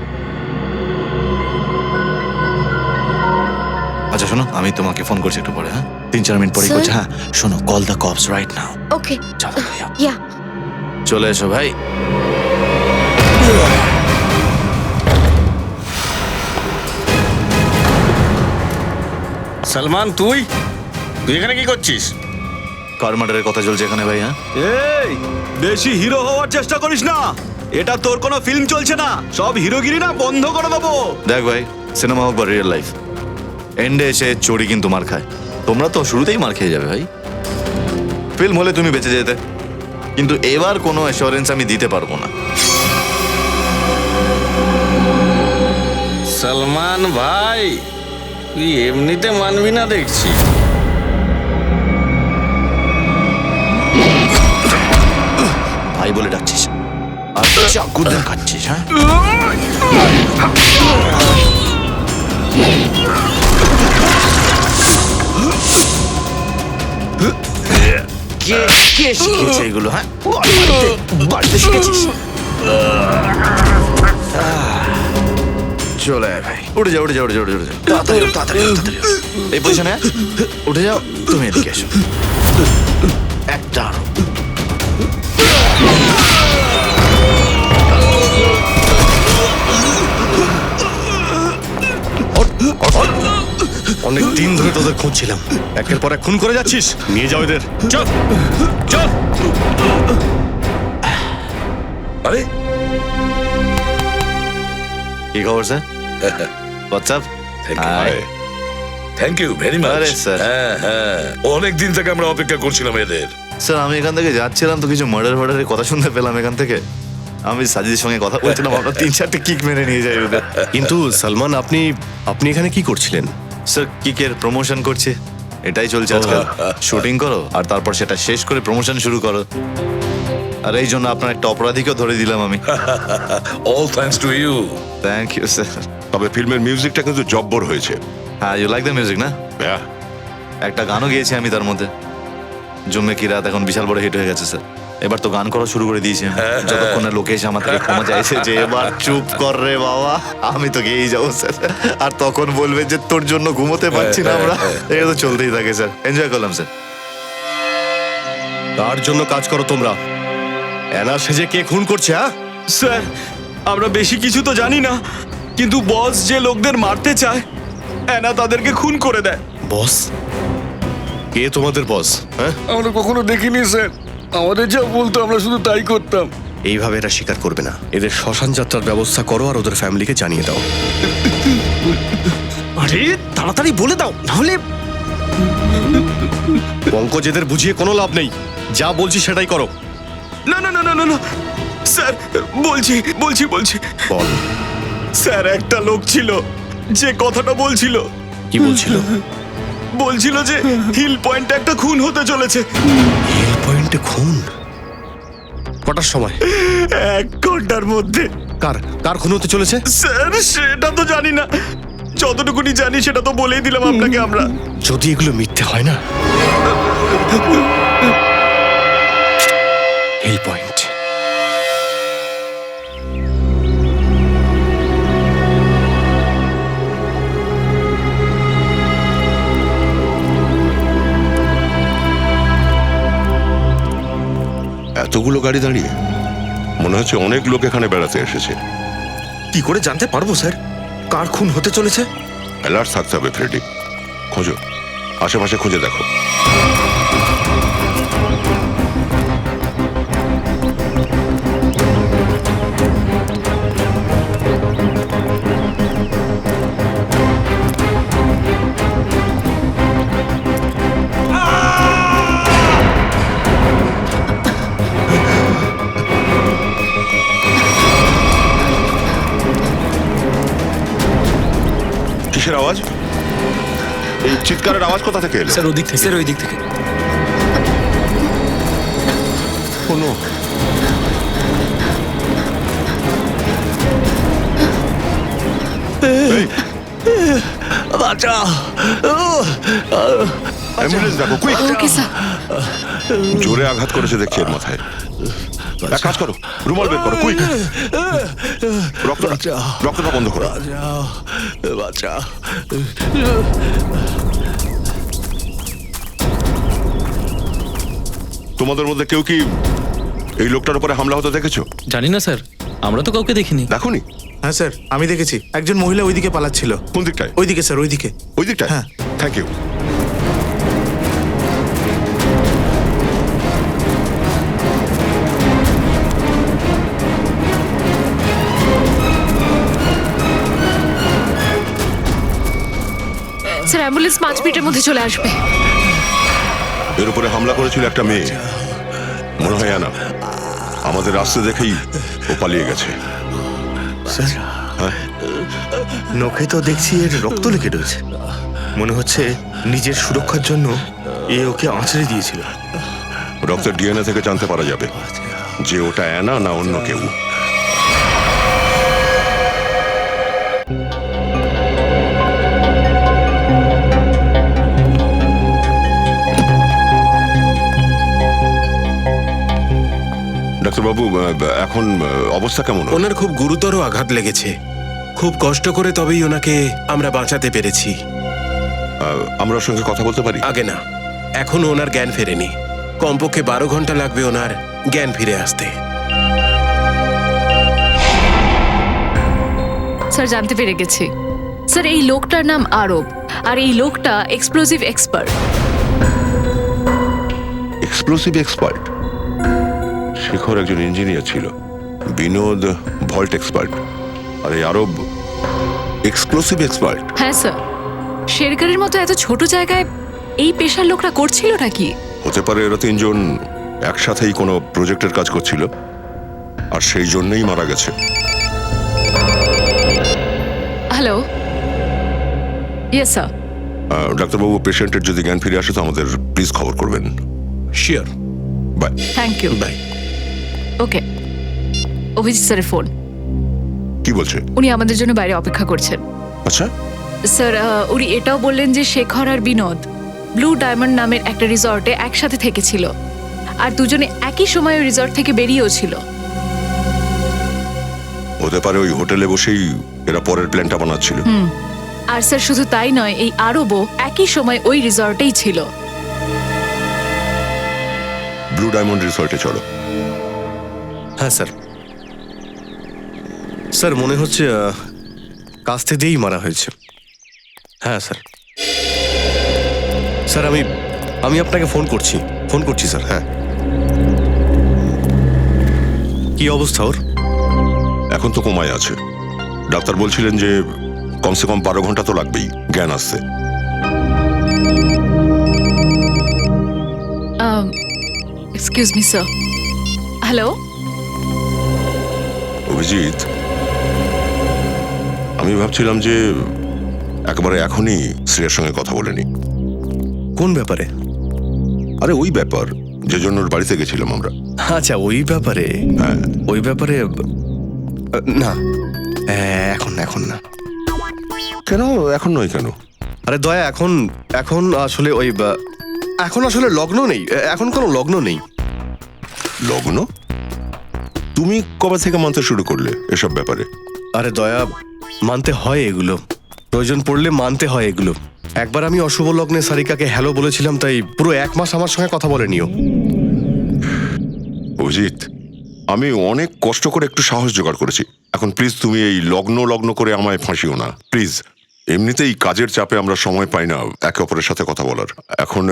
আচ্ছা শোনো, আমি তোমাকে ফোন করছি একটু পরে। হ্যাঁ 3-4 মিনিট পরে করছি। হ্যাঁ শোনো, call the cops right now. Okay চলো ভাইয়া, ইয়া চলে এসো ভাই। সলমান, তুই এখানে কি করছিস? কার মার্ডারের কথা চলছে এখানে ভাই? হ্যাঁ এই বেশি হিরো হওয়ার চেষ্টা করিস না, এটা তোর কোনো ফিল্ম চলছে না। সব হিরোগিরি না বন্ধ করে দেবো। দেখ ভাই, সিনেমা হোক বা রিয়েল লাইফ, এন্ডে এসে চোরি কিন্তু মার খায়। তোমরা তো শুরুতেই মার খেয়ে যাবে ভাই। ফিল্ম হলে তুমি বেঁচে যেতে, কিন্তু এবার কোনো অ্যাসুরেন্স আমি দিতে পারবো না। সলমান ভাই, তুই এমনিতে মানবি না দেখছি। ভাই বলে ডাকছিস আর চাকু দেখাচ্ছিস? হ্যাঁ কে শিখেছে এগুলো? হ্যাঁ বাড়িতে শিখেছিস? চলে আয় ভাই, উঠে যাও তাড়াতাড়ি। এই পজিশনে উঠে যাও। তুমি এদিকে এসো। একটা আরো। অনেক দিন ধরে তোদের খুঁজছিলাম, একের পর এক খুন করে যাচ্ছিস। নিয়ে যাও এদের। চল চল। আরে কি খবর sir? WhatsApp? Thank you very much. আরে স্যার, হ্যাঁ অনেক দিন থেকে আমরা অপেক্ষা করছিলাম এদের। স্যার আমি এখান থেকে যাচ্ছিলাম তো কিছু মার্ডারের কথা শুনতে পেলাম এখান থেকে। আমি সাজিদের সঙ্গে কথা বলছিলাম, আমরা 3-4টে কিক মেরে নিয়ে যাই ওদের। কিন্তু সলমান, আপনি এখানে কি করছিলেন? স্যার কিকের প্রমোশন করছি, এটাই চলছে আজকাল। শুটিং করো আর তারপর সেটা শেষ করে প্রমোশন শুরু করো। আর এই জন্য আপনার একটা অপরাধীকেও ধরে দিলাম আমি। All thanks to you. Thank you sir. তবে ফিল্মের মিউজিকটা কিন্তু জব্বর হয়েছে। হ্যাঁ, ইউ লাইক দ্য মিউজিক না? একটা গানও গেয়েছি আমি তার মধ্যে। জুম্মে কি রাত এখন বিশাল বড় হিট হয়ে গেছে স্যার। এবার তো গান করা শুরু করে দিয়েছি। যতক্ষণ না লোকে এসে আমার থেকে ক্ষমা চাইছে যে এবার চুপ কর রে বাবা, আমি তো গেয়েই যাবো স্যার। আর তখন বলবে যে তোর জন্য ঘুমোতে পারছি না আমরা। এটা তো চলতেই থাকে স্যার। এনজয় করলাম স্যার। তার জন্য কাজ করো তোমরা। অ্যানা সেজে কে খুন করছে? হ্যাঁ স্যার, আমরা বেশি কিছু তো জানি না, কিন্তু বস যে লোকদের মারতে চায় অ্যানা তাদেরকে খুন করে দেয়। বস? কে তোমাদের বস? হ্যাঁ, আমরা কখনো দেখিনি স্যার, আমাদের যা বলতো আমরা শুধু তাই করতাম। এইভাবে এরা স্বীকার করবে না। এদের শ্মশান যাত্রার ব্যবস্থা করো আর ওদের ফ্যামিলিকে জানিয়ে দাও। আরে তাড়াতাড়ি বলে দাও, নাহলে পঙ্কজ, এদের বুঝিয়ে কোনো লাভ নেই। যা বলছি সেটাই করো। না না না না না না স্যার, বলছি বলছি বলছি বল। স্যার, একটা লোক ছিল যে কথাটা বলছিল। কি বলছিল? বলছিল যে হিল পয়েন্টে একটা খুন হতে চলেছে। হিল পয়েন্টে খুন? কটার সময়? 1 ঘন্টার মধ্যে। কার কার খুন হতে চলেছে? স্যার, সেটা তো জানি না, যতটুকুনি জানি সেটা তো বলেই দিলাম আপনাকে আমরা। যদি এগুলো মিথ্যে হয় না? Hill point. এতগুলো গাড়ি দাঁড়িয়ে, মনে হচ্ছে অনেক লোক এখানে বেড়াতে এসেছে। কি করে জানতে পারবো স্যার কার খুন হতে চলেছে? অ্যালার্ট থাকতে হবে ফ্রেডি। খোঁজো, আশেপাশে খুঁজে দেখো। কিসের আওয়াজ? এই চিৎকারের আওয়াজ কোথা থেকে এলো? স্যার ওদিক থেকে। স্যার ওই দিক থেকে। কোনো বাঁচাও। অ্যাম্বুলেন্স ডাকো, কুইক। Okay sir. জোরে আঘাত করেছে দেখছি এর মাথায়। এক কাজ করো, রুমাল বের করো, কুইক। রক্তটা বন্ধ করো। বাঁচাও। তোমাদের মধ্যে কেউ কি এই লোকটার উপরে হামলা হতে দেখেছো? জানি না স্যার, আমরা তো কাউকে দেখিনি। দেখোনি? হ্যাঁ স্যার, আমি দেখেছি একজন মহিলা ওইদিকে পালাচ্ছিল। কোন দিকটায়? ওইদিকে স্যার, ওইদিকে। ওই দিকটায়? হ্যাঁ। Thank you. স্যার, অ্যাম্বুলেন্স 5 মিনিটের মধ্যে চলে আসবে। এর উপরে হামলা করেছিল একটা মেয়ে, মনে হয় না। আমাদের রাস্তা দেখেই ও পালিয়ে গেছে। স্যার, হ্যাঁ? নখে তো দেখছি এর রক্ত লেগে রয়েছে। মনে হচ্ছে নিজের সুরক্ষার জন্য এ ওকে আঁচড়ে দিয়েছিল। রক্তের ডিএনএ থেকে জানতে পারা যাবে যে ওটা অ্যানা না অন্য কেউ। ডাক্তারবাবু, এখন অবস্থা কেমন? ওনার খুব গুরুতর আঘাত লেগেছে। খুব কষ্ট করে তবেই ওনাকে আমরা বাঁচাতে পেরেছি। আমরা ওর সঙ্গে কথা বলতে পারি? আগে না, এখনো ওনার জ্ঞান ফেরেনি। কমপক্ষে 12 ঘন্টা লাগবে ওনার জ্ঞান ফিরে আসতে। স্যার, জানতে পেরে গেছি। স্যার, এই লোকটার নাম আরব, আর এই লোকটা explosive expert. Explosive expert? Shekhar একজন ইঞ্জিনিয়ার ছিল, বিনোদ ভল্ট এক্সপার্ট, আর এই আরব এক্সপ্লোসিভ এক্সপার্ট। হ্যাঁ স্যার, শেরগারের মতো এত ছোট জায়গায় এই পেশার লোকরা করছিলটা কি? হতে পারে এরা 3 জন একসাথেই কোনো প্রজেক্টের কাজ করছিল, আর সেই জন্যই মারা গেছে। Hello, yes sir. ডাক্তারবাবু, পেশেন্টের যদি জ্ঞান ফিরে আসে তো আমাদের প্লিজ খবর করবেন। Sure. Bye. Thank you. Bye. Okay. Abhijit স্যারের ফোন। কি বলছে? উনি আমাদের জন্য বাইরে অপেক্ষা করছেন। আচ্ছা। স্যার, উনি এটাও বললেন যে শেখর আর বিনোদ ব্লু ডায়মন্ড নামের একটা রিসর্টে একসাথে থেকেছিল, আর দুজনে একই সময় ওই রিসর্ট থেকে বেরিয়েও ছিল। হতে পারে ওই হোটেলে বসেই এরা পরের প্ল্যানটা বানাচ্ছিল। আর স্যার, শুধু তাই নয়, এই আরবও একই সময় ওই রিসর্টেই ছিল। ব্লু ডায়মন্ড রিসর্টে চলো। হ্যাঁ স্যার। স্যার মনে হচ্ছে কাস্তে দিয়েই মারা হয়েছে। হ্যাঁ স্যার। স্যার আমি আপনাকে ফোন করছি স্যার। হ্যাঁ, কি অবস্থা ওর? এখন তো কোমায় আছে। ডাক্তার বলছিলেন যে কমসে কম 12 ঘন্টা তো লাগবেই জ্ঞান আসছে। Excuse me sir. Hello, Abhijit, আমি ভাবছিলাম যে একেবারে এখনই শ্রেয়ার সঙ্গে কথা বলে নি। কোন ব্যাপারে? আরে ওই ব্যাপার যে জন্য ওর বাড়িতে গেছিলাম আমরা। আচ্ছা, ওই ব্যাপারে? হ্যাঁ। ওই ব্যাপারে না, এখন না। কেন এখন নয় কেন? আরে দয়া, এখন আসলে এখন আসলে লগ্ন নেই। এখন কোনো লগ্ন নেই। লগ্ন? তুমি কবে থেকে মানতে শুরু করলে এসব ব্যাপারে? আরে দয়া, মানতে হয় এগুলো, প্রয়োজন পড়লে মানতে হয় এগুলো। একবার আমি অশুভ লগ্নে সারিকাকে হ্যালো বলেছিলাম, তাই পুরো 1 মাস আমার সঙ্গে কথা বলেনিও। অভিজিৎ, আমি অনেক কষ্ট করে একটু সাহস জোগাড় করেছি। এখন প্লিজ তুমি এই লগ্ন করে আমায় ফাঁসিও না প্লিজ। এমনিতেই কাজের চাপে আমরা সময় পাই না একে অপরের সাথে কথা বলার। এখন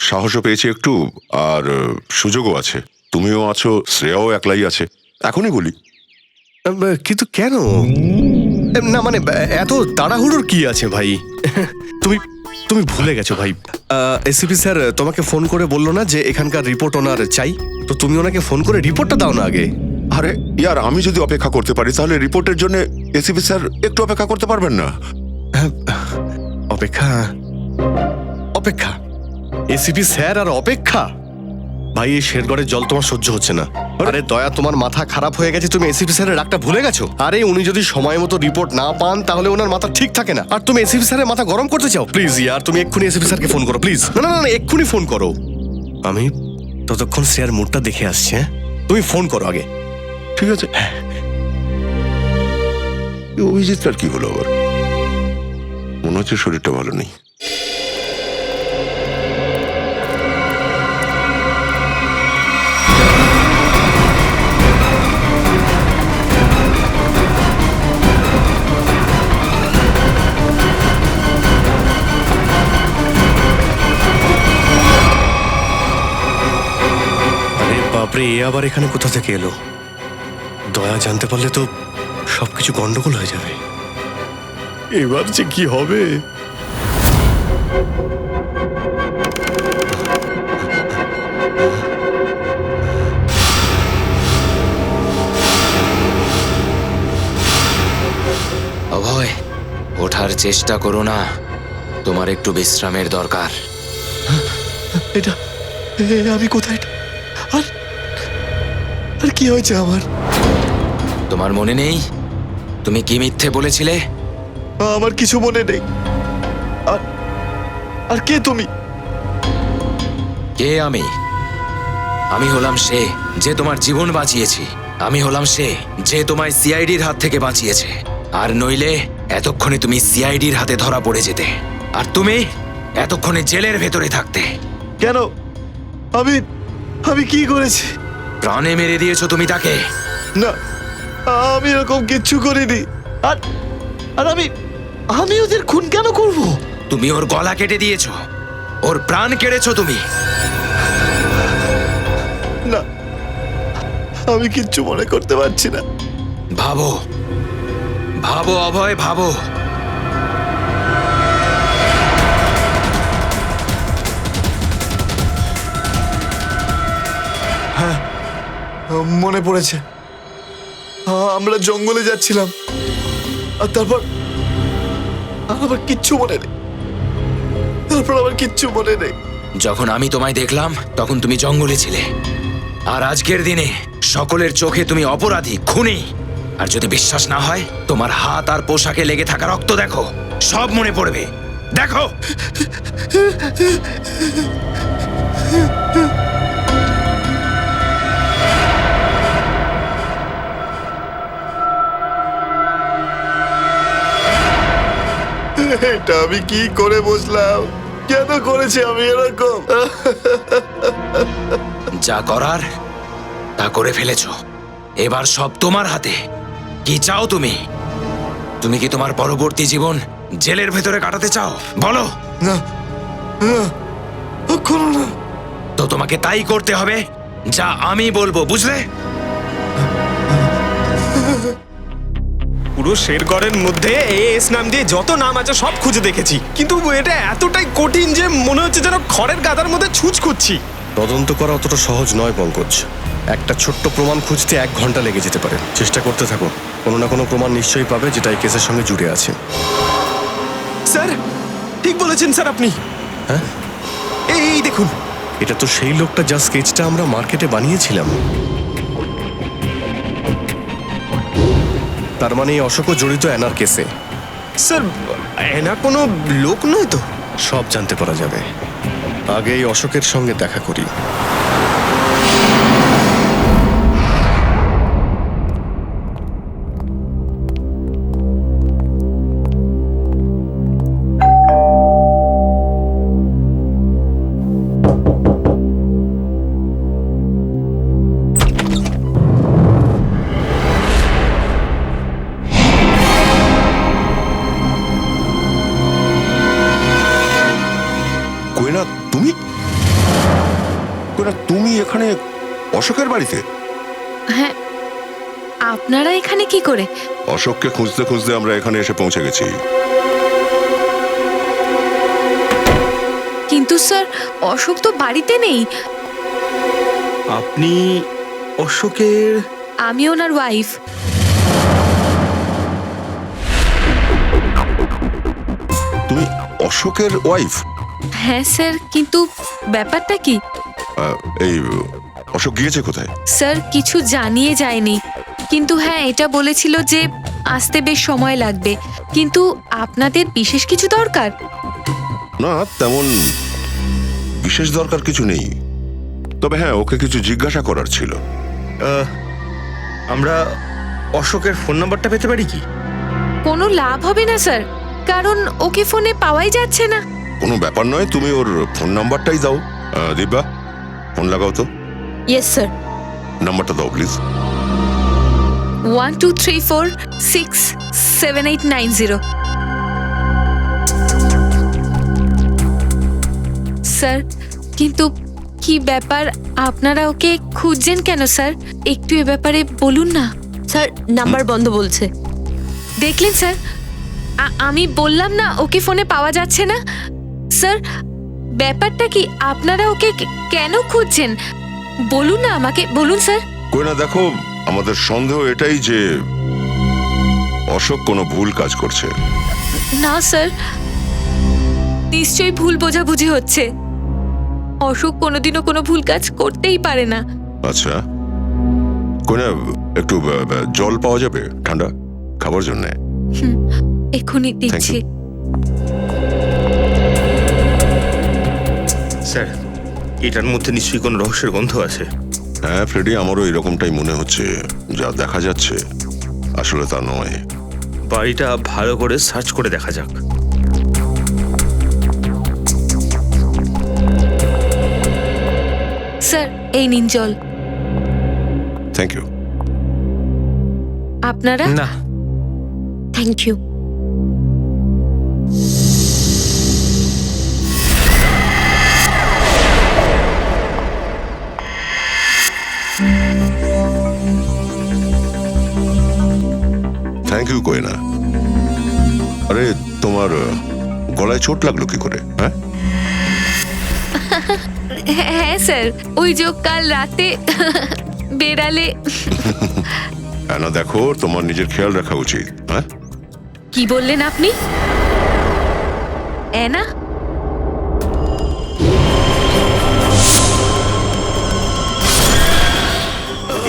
সাহসও পেয়েছি একটু, আর সুযোগও আছে। তুমিও আছো, শ্রেয়াও একলাই আছে। এখনই বলি। কিন্তু কেন? না মানে এত তাড়াহুড়োর কি আছে ভাই? তুমি ভুলে গেছো ভাই। এসিপি স্যার তোমাকে ফোন করে বললো না যে এখানকার রিপোর্ট ওনার চাই? তো তুমি ওনাকে ফোন করে রিপোর্টটা দাও না আগে। আরে ইয়ার, আমি যদি অপেক্ষা করতে পারি তাহলে রিপোর্টের জন্য এসিপি স্যার একটু অপেক্ষা করতে পারবেন না? অপেক্ষা? এসিপি স্যার আর অপেক্ষা? ভাই, এই শেরগড়ের জল তোমার সহ্য হচ্ছে না। আরে দয়া, তোমার মাথা খারাপ হয়ে গেছে। তুমি এসিপি স্যারের ডাকটা ভুলে গেছো? আরে উনি যদি সময় মতো রিপোর্ট না পান তাহলে ওনার মাথা ঠিক থাকে না। আর তুমি এসিপি স্যারের মাথা গরম করতে চাও? প্লিজ ইয়ার, তুমি এক্ষুনি এসিপি স্যারকে ফোন করো প্লিজ। না, এক্ষুনি ফোন করো। আমি ততক্ষণ শ্রেয়ার মুডটা দেখে আসছি। হ্যাঁ, তুমি ফোন করো আগে। ঠিক আছে। অভিজিৎটার কি হলো আবার? মনে হচ্ছে শরীরটা ভালো নেই। বাপরে, এ আবার এখানে কোথা থেকে এলো? দয়া জানতে পারলে তো সবকিছু গন্ডগোল হয়ে যাবে। এবার যে কি হবে? অভয়, ওঠার চেষ্টা করো না, তোমার একটু বিশ্রামের দরকার। এটা আমি কোথায়? আর কি হয়েছে আমার? তোমার মনে নেই তুমি কি মিথ্যে বলেছিলে? আমার কিছু মনে নেই। আর কে তুমি? কে? আমি হলাম সে যে তোমার জীবন বাঁচিয়েছি। আমি হলাম সে যে তোমায় সিআইডির হাত থেকে বাঁচিয়েছে। আর নইলে এতক্ষণে তুমি সিআইডির হাতে ধরা পড়ে যেতে, আর তুমি এতক্ষণে জেলের ভেতরে থাকতে। কেন? আমি কি করেছি? প্রাণে মেরে দিয়েছো তুমি তাকে। না, আমি এরকম কিচ্ছু করিনি। আর আমি ওদের খুন কেন করব? তুমি ওর গলা কেটে দিয়েছো, ওর প্রাণ কেড়েছো তুমি। না, আমি কিচ্ছু মনে করতে পারছি না। ভাবো অভয়, ভাবো। হ্যাঁ, মনে পড়েছে। আমরা জঙ্গলে যাচ্ছিলাম, আর তারপর আবার কিচ্ছু মনে নেই। যখন আমি তোমায় দেখলাম তখন তুমি জঙ্গলে ছিলে, আর আজকের দিনে সকলের চোখে তুমি অপরাধী, খুনি। আর যদি বিশ্বাস না হয়, তোমার হাত আর পোশাকে লেগে থাকা রক্ত দেখো, সব মনে পড়বে। দেখো। এটা আমি কি করে বসলাম? কেন করেছি আমি এরকম? যা করার তা করে ফেলেছ, এবার সব তোমার হাতে। কি চাও তুমি? তুমি কি তোমার পরবর্তী জীবন জেলের ভেতরে কাটাতে চাও? বলো। না না, করো না। তো তোমাকে তাই করতে হবে যা আমি বলবো, বুঝলে? পুরো শেরগড়ের মধ্যে এস নাম দিয়ে যত নাম আছে সব খুঁজে দেখেছি, কিন্তু এটা এতটাই কঠিন যে মনে হচ্ছে যেন খড়ের গাদার মধ্যে ছুঁচ খুঁজছি। তদন্ত করা অতটা সহজ নয় পঙ্কজ। একটা ছোট্ট প্রমাণ খুঁজতে 1 ঘন্টা লেগে যেতে পারে। চেষ্টা করতে থাকো, কোনো না কোনো প্রমাণ নিশ্চয়ই পাবে যেটা এই কেসের সঙ্গে জুড়ে আছে। স্যার ঠিক বলেছেন স্যার আপনি। হ্যাঁ, এই দেখুন, এটা তো সেই লোকটা যার স্কেচটা আমরা মার্কেটে বানিয়েছিলাম। তার মানে এই অশোকও জড়িত অ্যানার কেসে। স্যার এনা কোনো লোক নয় তো? সব জানতে পারা যাবে। আগে এই অশোকের সঙ্গে দেখা করি। কোয়েনা, তুমি কোয়েনা, তুমি এখানে অশোকের বাড়িতে? হ্যাঁ, আপনারা এখানে কি করে? অশোককে খুঁজতে খুঁজতে আমরা এখানে এসে পৌঁছে গেছি। কিন্তু স্যার অশোক তো বাড়িতে নেই। আপনি অশোকের? আমি ওনার ওয়াইফ। তুমি অশোকের ওয়াইফ? হ্যাঁ স্যার, কিন্তু ব্যাপারটা কি? এই অশোক গিয়েছে কোথায়? স্যার কিছু জানিয়ে যায়নি, কিন্তু হ্যাঁ এটা বলেছিল যে আসতে বেশ সময় লাগবে। কিন্তু আপনাদের বিশেষ কিছু দরকার? না, তেমন বিশেষ দরকার কিছু নেই, তবে হ্যাঁ ওকে কিছু জিজ্ঞাসা করার ছিল। আমরা অশোকের ফোন নাম্বারটা পেতে পারি কি? কোনো লাভ হবে না স্যার, কারণ ওকে ফোনে পাওয়াই যাচ্ছে না। কোনো ব্যাপার নয়, তুমি ওর ফোন নাম্বারটাই দাও। দিব্যা, ফোন লাগাও তো। Yes sir. নাম্বারটা দাও প্লিজ। 1234667890। স্যার কিন্তু কি ব্যাপার, আপনারা ওকে খুঁজছেন কেন স্যার? একটু এ ব্যাপারে বলুন না। স্যার নাম্বার বন্ধ বলছে। দেখলেন স্যার, আমি বললাম না ওকে ফোনে পাওয়া যাচ্ছে না। স্যার ব্যাপারটা কি, আপনারা ওকে কেন খুঁজছেন বলুন না আমাকে, বলুন স্যার। কোয়েনা দেখো, আমাদের সন্দেহ এটাই যে অশোক কোনো ভুল কাজ করছে। না স্যার, নিশ্চয়ই ভুল বোঝাবুঝি হচ্ছে। অশোক কোনোদিনও কোনো ভুল কাজ করতেই পারে না। আচ্ছা কোয়েনা, একটু জল পাওয়া যাবে ঠান্ডা খাবার জন্য? এক্ষুনি দিচ্ছি। স্যার এটার মধ্যে নিশ্চয়ই কোনো রহস্যের গন্ধ আছে। হ্যাঁ ফ্রেডি, আমারও এরকমটাই মনে হচ্ছে। যা দেখা যাচ্ছে আসলে তা নয়। বাড়িটা ভালো করে সার্চ করে দেখা যাক। স্যার এই নিন জল। Thank you. আপনারা? না thank you. Thank you Koyena. আরে তোমার গলায় চোট লাগলো কি করে? হ্যাঁ হ্যাঁ স্যার, ওই যে কাল রাতে বেড়ালে। না দেখো, তোমার নিজের খেয়াল রাখা উচিত। হ্যাঁ কি বললেন আপনি? অ্যানা?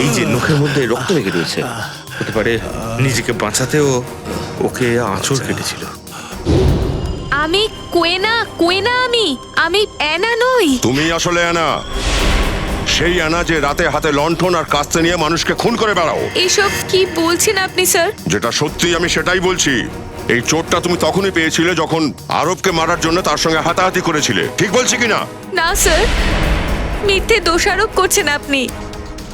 এই যে নখের মধ্যে রক্ত লেগে রয়েছে, হতে পারে নিজেকে বাঁচাতেও ওকে আঁচড় কেটেছিল। আমি কোয়েনা, কোয়েনা আমি অ্যানা নই। তুমি আসলে অ্যানা, সেই অ্যানা যে রাতে হাতে লণ্ঠন আর কাস্তে নিয়ে মানুষকে খুন করে বেড়াও। এইসব কি বলছেন আপনি স্যার? যেটা সত্যি আমি সেটাই বলছি। এই চোটটা তুমি তখনই পেয়েছিলে যখন আরবকে মারার জন্য তার সঙ্গে হাতাহাতি করেছিলে, ঠিক বলছি কিনা? না স্যার, মিথ্যে দোষারোপ করছেন আপনি।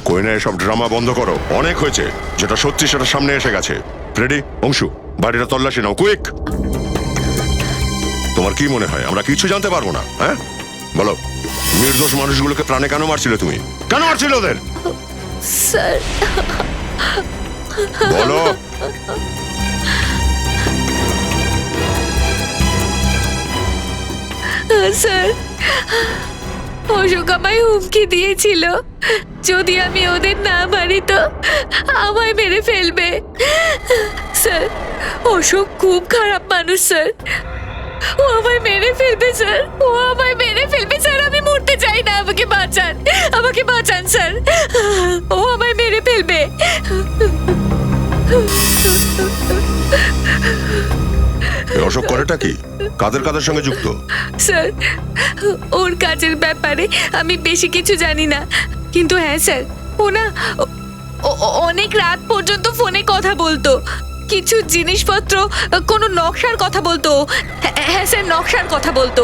কোয়েনা এসব ড্রামা বন্ধ করো, অনেক হয়েছে। যেটা সত্যি সেটা সামনে এসে গেছে। রেডি অংশু, বাড়িটা তল্লাশি নাও, কুইক। তোমার কি মনে হয় আমরা কিছু জানতে পারবো না? হ্যাঁ বলো, নির্দোষ মানুষগুলোকে প্রাণে কেন মারছিলে তুমি? কেন মারছিলে ওদের? স্যার বলো। স্যার, অশোক আমায় হুমকি দিয়েছিল, যদি আমি ওদের না মারি তো আমায় মেরে ফেলবে। স্যার, অশোক খুব খারাপ মানুষ স্যার, ও আমায় মেরে ফেলবে স্যার, ও আমায় মেরে ফেলবে স্যার। আমি মরতে চাই না, আমাকে বাঁচান, আমাকে বাঁচান স্যার, ও আমায় মেরে ফেলবে। এই অশোক করেটা কি? কাদের কাদের সঙ্গে যুক্ত? স্যার, ওর কাজের ব্যাপারে আমি বেশি কিছু জানি না, কিন্তু হ্যাঁ স্যার, ও না অনেক রাত পর্যন্ত ফোনে কথা বলতো, কিছু জিনিসপত্র, কোনো নকশার কথা বলতো। হ্যাঁ স্যার, নকশার কথা বলতো।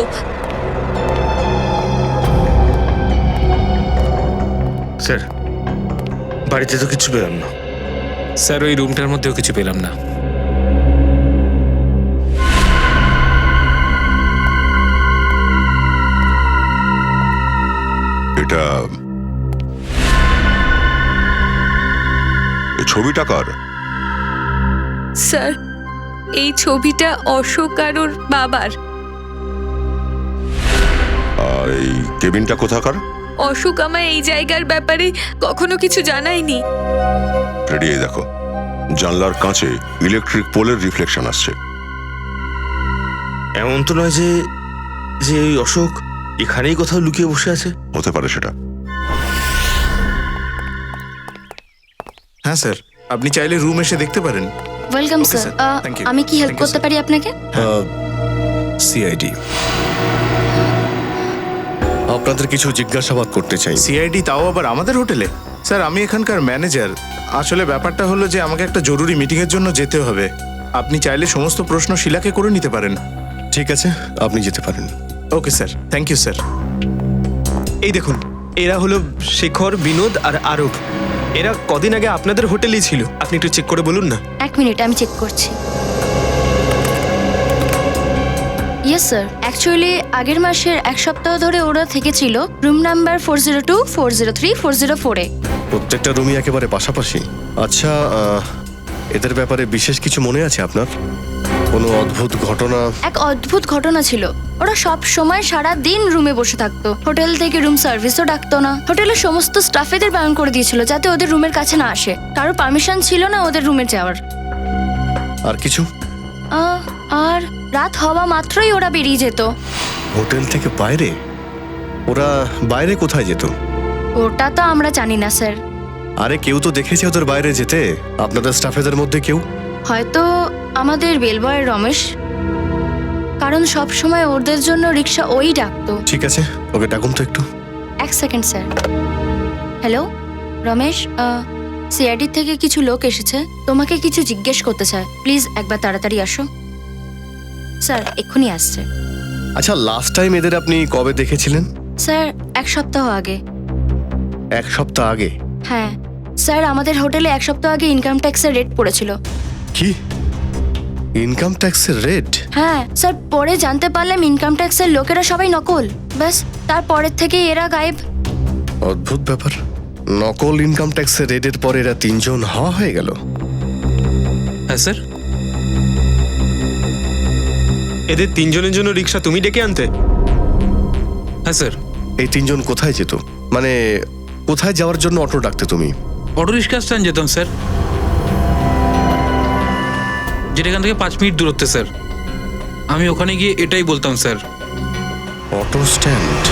স্যার, বাড়িতে তো কিছু পেলাম না। স্যার, ওই রুমটার মধ্যেও কিছু পেলাম না। এটা এই ছবিটা কার? স্যার, এই ছবিটা অশোক আর ওর বাবার। আর এই কেবিনটা কোথাকার? অশোক আমায় এই জায়গার ব্যাপারে কখনো কিছু জানায়নি। রেডি, এই দেখো, জানলার কাঁচে ইলেকট্রিক পোলের রিফ্লেকশন আসছে। এমন তো নয় যে যে এই অশোক এখানেই কোথাও লুকিয়ে বসে আছে? হতে পারে সেটা। হ্যাঁ স্যার, আপনি চাইলে রুম এসে দেখতে পারেন। Welcome Okay, sir. sir. Thank you. আমি কি হেল্প Thank you, করতে sir. পারি আপনাকে? সিআইডি আপনাদের কিছু জিজ্ঞাসাবাদ করতে চাই। সিআইডি, তাও আবার আমাদের হোটেলে? স্যার, আমি এখানকার ম্যানেজার। আসলে ব্যাপারটা হলো যে আমাকে একটা জরুরি মিটিংয়ের জন্য যেতে হবে। আপনি চাইলে সমস্ত প্রশ্ন শিলাকে করে নিতে পারেন। ঠিক আছে, আপনি যেতে পারেন। Okay sir, thank you sir. এই দেখুন, এরা হলো শেখর, বিনোদ আর আরব। এরা কদিন আগে আপনাদের হোটেলেই ছিল। আপনি একটু চেক করে বলুন না। এক মিনিট, আমি চেক করছি। ইয়েস স্যার, অ্যাকচুয়ালি আগের মাসের এক সপ্তাহ ধরে ওরা থেকেছিল রুম নাম্বার 402, 403, 404-এ। প্রত্যেকটা রুমই একেবারে পাশাপাশি। আচ্ছা, এদের ব্যাপারে বিশেষ কিছু মনে আছে আপনার? কোনো অদ্ভুত ঘটনা? এক অদ্ভুত ঘটনা ছিল, ওরা সব সময় সারা দিন রুমে বসে থাকতো। হোটেল থেকে রুম সার্ভিসও ডাকতো না। হোটেলের সমস্ত স্টাফেদের বারণ করে দিয়েছিল যাতে ওদের রুমের কাছে না আসে। কারো পারমিশন ছিল না ওদের রুমে যাওয়ার। আর কিছু? আর রাত হওয়া মাত্রই ওরা বেরিয়ে যেত। হোটেল থেকে বাইরে? ওরা বাইরে কোথায় যেত? ওটা তো আমরা জানি না স্যার। আরে কেউ তো দেখেছে ওদের বাইরে যেতে, আপনাদের স্টাফেদের মধ্যে কেউ? হয়তো আমাদের বেলবয়ের রমেশ, কারণ সব সময় ওদের জন্য রিক্সা ওই ডাকতো। ঠিক আছে, ওকে ডাকুন তো একটু। এক second sir. Hello Ramesh, CID থেকে কিছু লোক এসেছে, তোমাকে কিছু জিজ্ঞেস করতে চায়। প্লিজ একবার তাড়াতাড়ি আসো। স্যার, এক্ষুনি আসছে। আচ্ছা, লাস্ট টাইম এদের আপনি কবে দেখেছিলেন? স্যার, এক সপ্তাহ আগে। এক সপ্তাহ আগে? হ্যাঁ স্যার, আমাদের হোটেলে এক সপ্তাহ আগে ইনকাম ট্যাক্সের রেট পড়েছিল। কি? ইনকাম ট্যাক্সের রেট? হ্যাঁ স্যার, পরে জানতে পারলাম ইনকাম ট্যাক্সের লোকেরা সবাই নকল। ব্যাস, তারপরের থেকে এরা গায়েব। অদ্ভুত ব্যাপার, নকল ইনকাম ট্যাক্সের রেটের পর এরা তিনজন হাওয়া হয়ে গেল। হ্যাঁ স্যার। এদের তিনজনের জন্য রিক্সা তুমি ডেকে আনতে? হ্যাঁ স্যার। এই তিনজন কোথায় যেত? মানে কোথায় যাওয়ার জন্য অটো ডাকতে তুমি? অটো রিক্সা স্ট্যান্ড যেতাম স্যার, যেটা এখান থেকে 5 মিনিট দূরত্বে স্যার। আমি ওখানে গিয়ে এটাই বলতাম স্যার। Auto stand?